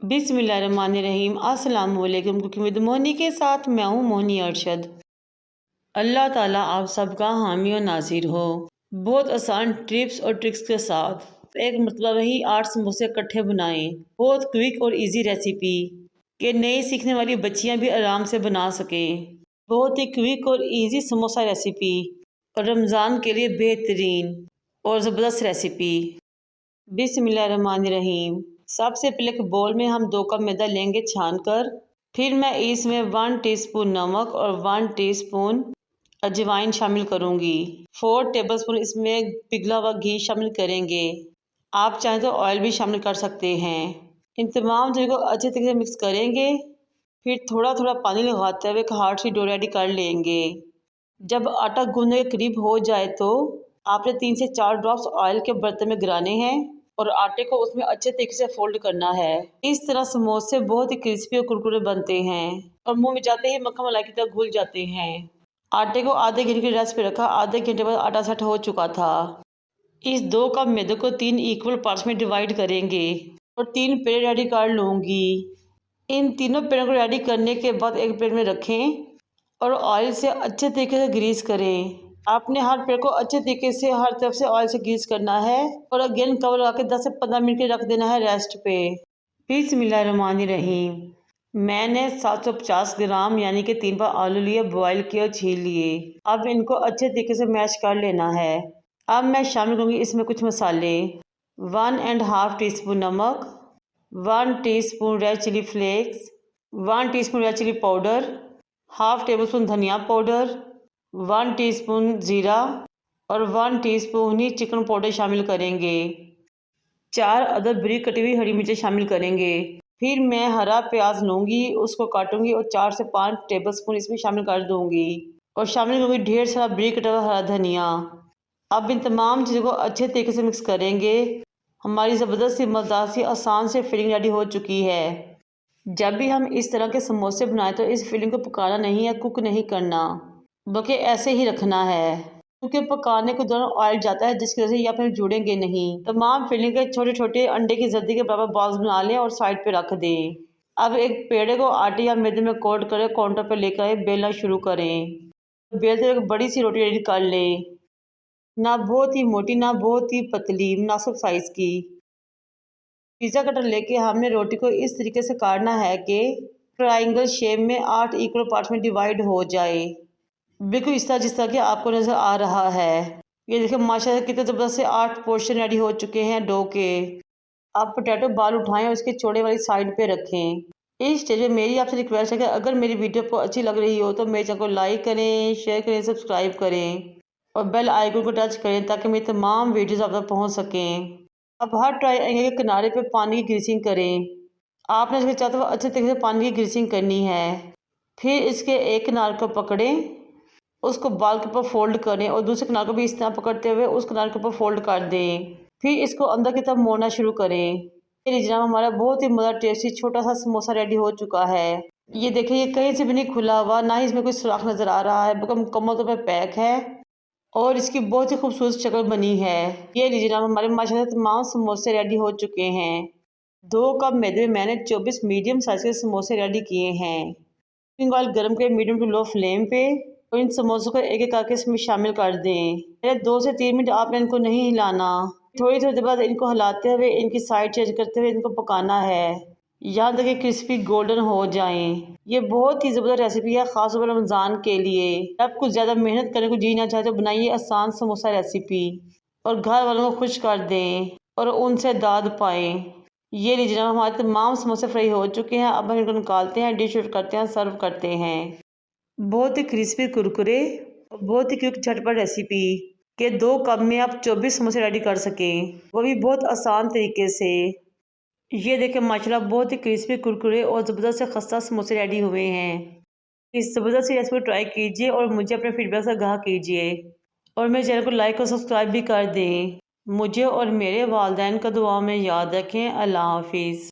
बिस्मिल्लाहिर्रहमानिर्रहीम। अस्सलाम वालेकुम। कुकिंग विद मोनी के साथ मैं हूँ मोनी अरशद। अल्लाह ताला आप सबका हामी और नासिर हो। बहुत आसान टिप्स और ट्रिक्स के साथ एक मतलब वही 8 समोसे इकट्ठे बनाएं। बहुत क्विक और इजी रेसिपी कि नई सीखने वाली बच्चियां भी आराम से बना सकें। बहुत ही क्विक और इजी समोसा रेसिपी और रमज़ान के लिए बेहतरीन और ज़बरदस्त रेसिपी। बिस्मिल्लाहिर्रहमानिर्रहीम। सबसे पहले एक बोल में हम 2 कप मैदा लेंगे छान कर। फिर मैं इसमें 1 टीस्पून नमक और 1 टीस्पून अजवाइन शामिल करूंगी। 4 टेबलस्पून इसमें पिघला हुआ घी शामिल करेंगे। आप चाहें तो ऑयल भी शामिल कर सकते हैं। इन तमाम चीज़ों को अच्छे तरीके से मिक्स करेंगे। फिर थोड़ा थोड़ा पानी लगाते हुए एक हार्ड सी डो रेडी कर लेंगे। जब आटा गूंदने के करीब हो जाए तो आपने 3 से 4 ड्रॉप्स ऑयल के बर्तन में गिराने हैं और आटे को उसमें अच्छे तरीके से फोल्ड करना है। इस तरह समोसे बहुत ही क्रिस्पी और कुरकुरे बनते हैं और मुंह में जाते ही मक्खन मलाई की तरह घुल जाते हैं। आटे को आधे घंटे की रेस्ट पे रखा। आधे घंटे बाद आटा सेट हो चुका था। इस 2 कप मैदे को 3 इक्वल पार्ट्स में डिवाइड करेंगे और 3 पेड़े रेडी कर लूँगी। इन तीनों पेड़ों को रेडी करने के बाद एक प्लेट में रखें और ऑयल से अच्छे तरीके से ग्रीस करें। आपने हर पेड़ को अच्छे तरीके से हर तरफ से ऑयल से ग्रीस करना है और अगेन कवर लगा के 10 से 15 मिनट के रख देना है रेस्ट पे। बिस्मिल्लाहिर्रहमानिर्रहीम। मैंने 750 ग्राम यानी कि 3 बार आलू लिए, बॉयल किए और छील लिए। अब इनको अच्छे तरीके से मैश कर लेना है। अब मैं शामिल करूँगी इसमें कुछ मसाले। 1.5 टीस्पून नमक, 1 teaspoon red chilli flakes, 1 teaspoon red chilli powder, half tablespoon धनिया पाउडर, 1 टीस्पून ज़ीरा और 1 टीस्पून ही चिकन पाउडर शामिल करेंगे। 4 अदद बारीक कटी हुई हरी मिर्चें शामिल करेंगे। फिर मैं हरा प्याज लूँगी, उसको काटूंगी और 4 से 5 टेबलस्पून इसमें शामिल कर दूँगी और शामिल करूँगी ढेर सारा बारीक कटा हुआ हरा धनिया। अब इन तमाम चीज़ों को अच्छे तरीके से मिक्स करेंगे। हमारी ज़बरदस्त सी मज़ेदार सी आसान से फिलिंग रेडी हो चुकी है। जब भी हम इस तरह के समोसे बनाएं तो इस फिलिंग को पकाना नहीं है, कुक नहीं करना, बल्कि ऐसे ही रखना है क्योंकि पकाने के दौरान ऑयल जाता है जिसकी वजह से ये अपने जुड़ेंगे नहीं। तमाम फिलिंग के छोटे छोटे अंडे की जर्दी के बराबर बॉल्स बना लें और साइड पे रख दें। अब एक पेड़े को आटे या मैदे में कोट करें, काउंटर पर लेकर आए, बेलना शुरू करें। बेलते हुए एक बड़ी सी रोटी रेडी कर लें, ना बहुत ही मोटी ना बहुत ही पतली, मुनासिब साइज की। पिज़्ज़ा कटर लेके हमने रोटी को इस तरीके से काटना है कि ट्रायंगल शेप में 8 इक्वल पार्ट्स में डिवाइड हो जाए, बिल्कुल इस तरह जिस तरह कि आपको नज़र आ रहा है। ये देखिए माशाल्लाह कितने ज़बरदस्त से 8 पोर्शन रेडी हो चुके हैं डो के। आप पोटैटो बाल उठाएं और इसके चौड़े वाली साइड पे रखें। इस स्टेज में मेरी आपसे रिक्वेस्ट है कि अगर मेरी वीडियो आपको अच्छी लग रही हो तो मेरे चैनल को लाइक करें, शेयर करें, सब्सक्राइब करें और बेल आइकन को टच करें ताकि मेरी तमाम वीडियोज़ आप तक पहुँच सकें। अब हर ट्रायंगल के किनारे पे पानी की ग्रीसिंग करें। आपने इसके चारों तरफ अच्छे तरीके से पानी की ग्रीसिंग करनी है। फिर इसके एक किनारे को पकड़ें, उसको बाल के ऊपर फोल्ड करें और दूसरे किनारे को भी इस तरह पकड़ते हुए उस किनारे के ऊपर फोल्ड कर दें। फिर इसको अंदर की तरफ मोड़ना शुरू करें। ये जनाब हमारा बहुत ही मज़ेदार टेस्टी छोटा सा समोसा रेडी हो चुका है। ये देखिए ये कहीं से भी नहीं खुला हुआ, ना ही इसमें कोई सुराख नज़र आ रहा है, बिल्कुल मुकम्मल तौर पर पैक है और इसकी बहुत ही खूबसूरत शक्ल बनी है। ये लीजिए जनाब हमारे माशाल्लाह तमाम समोसे रेडी हो चुके हैं। 2 कप मैदे में मैंने 24 मीडियम साइज के समोसे रेडी किए हैं। कुकिंग ऑयल गर्म करें मीडियम टू लो फ्लेम पे और इन समोसों को एक एक करके इसमें शामिल कर दें। पहले 2 से 3 मिनट आपने इनको नहीं हिलाना, थोड़ी थोड़ी देर बाद इनको हिलाते हुए इनकी साइड चेंज करते हुए इनको पकाना है यहाँ तक कि क्रिस्पी गोल्डन हो जाएं। ये बहुत ही ज़बरदस्त रेसिपी है ख़ास तौर पर रमज़ान के लिए। आप कुछ ज़्यादा मेहनत करने को जी ना चाहते तो बनाइए आसान समोसा रेसिपी और घर वालों को खुश कर दें और उनसे दाद पाएं। ये लीजिए जनाब हमारे तमाम समोसे फ्राई हो चुके हैं। अब हम इनको निकालते हैं, डिश आउट करते हैं, सर्व करते हैं। बहुत ही क्रिस्पी कुरकुरे और बहुत ही क्विक झटपट रेसिपी के 2 कप में आप 24 समोसे रेडी कर सकें, वो भी बहुत आसान तरीके से। ये देखें माशाल्लाह बहुत ही क्रिस्पी कुरकुरे और ज़बरदस्त से खस्ता समोसे रेडी हुए हैं। इस ज़बरदस्त रेसिपी ट्राई कीजिए और मुझे अपने फीडबैक से आगाह कीजिए और मेरे चैनल को लाइक और सब्सक्राइब भी कर दें। मुझे और मेरे वालिदैन का दुआ में याद रखें। अल्लाह हाफिज़।